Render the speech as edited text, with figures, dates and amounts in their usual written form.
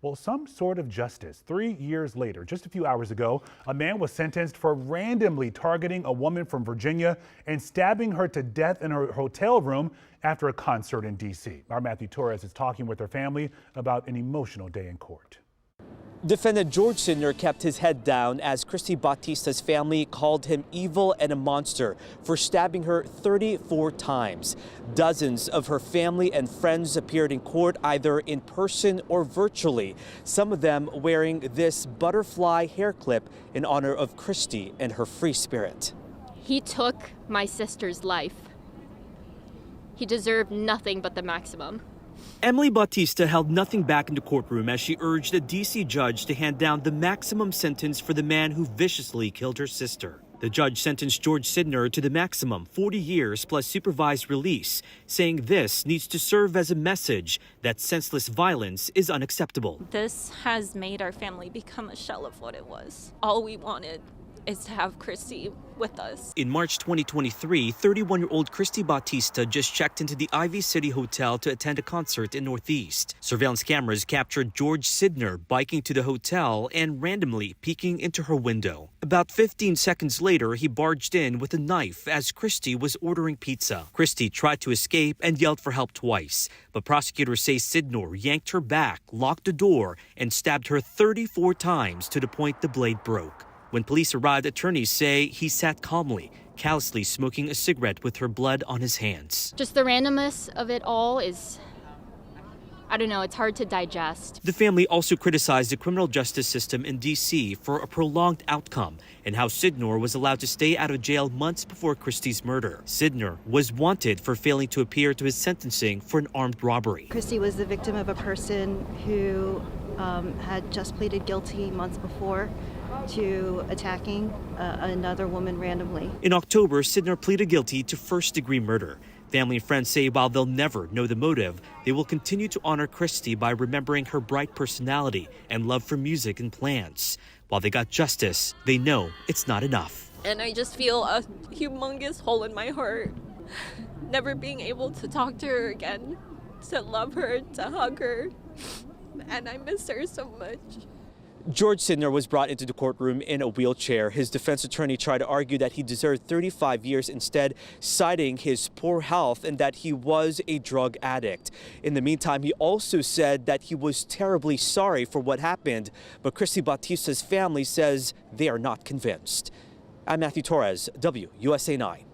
Well, some sort of justice. 3 years later, just a few hours ago, a man was sentenced for randomly targeting a woman from Virginia and stabbing her to death in her hotel room after a concert in D.C. Our Matthew Torres is talking with her family about an emotional day in court. Defendant George Sidner kept his head down as Christy Bautista's family called him evil and a monster for stabbing her 34 times. Dozens of her family and friends appeared in court either in person or virtually, some of them wearing this butterfly hair clip in honor of Christy and her free spirit. He took my sister's life. He deserved nothing but the maximum. Emily Bautista held nothing back in the courtroom as she urged a D.C. judge to hand down the maximum sentence for the man who viciously killed her sister. The judge sentenced George Sidner to the maximum 40 years plus supervised release, saying this needs to serve as a message that senseless violence is unacceptable. This has made our family become a shell of what it was. All we wanted is to have Christy with us. In March 2023, 31-year-old Christy Bautista just checked into the Ivy City Hotel to attend a concert in Northeast. Surveillance cameras captured George Sidner biking to the hotel and randomly peeking into her window. About 15 seconds later, he barged in with a knife as Christy was ordering pizza. Christy tried to escape and yelled for help twice, but prosecutors say Sidner yanked her back, locked the door, and stabbed her 34 times to the point the blade broke. When police arrived, attorneys say he sat calmly, callously smoking a cigarette with her blood on his hands. Just the randomness of it all is, I don't know, it's hard to digest. The family also criticized the criminal justice system in D.C. for a prolonged outcome and how Sidner was allowed to stay out of jail months before Christy's murder. Sidner was wanted for failing to appear to his sentencing for an armed robbery. Christy was the victim of a person who had just pleaded guilty months before to attacking another woman randomly. In October, Sidner pleaded guilty to first-degree murder. Family and friends say while they'll never know the motive, they will continue to honor Christy by remembering her bright personality and love for music and plants. While they got justice, they know it's not enough. And I just feel a humongous hole in my heart, never being able to talk to her again, to love her, to hug her, and I miss her so much. George Sidner was brought into the courtroom in a wheelchair. His defense attorney tried to argue that he deserved 35 years instead, citing his poor health and that he was a drug addict. In the meantime, he also said that he was terribly sorry for what happened, but Christy Bautista's family says they are not convinced. I'm Matthew Torres, WUSA 9.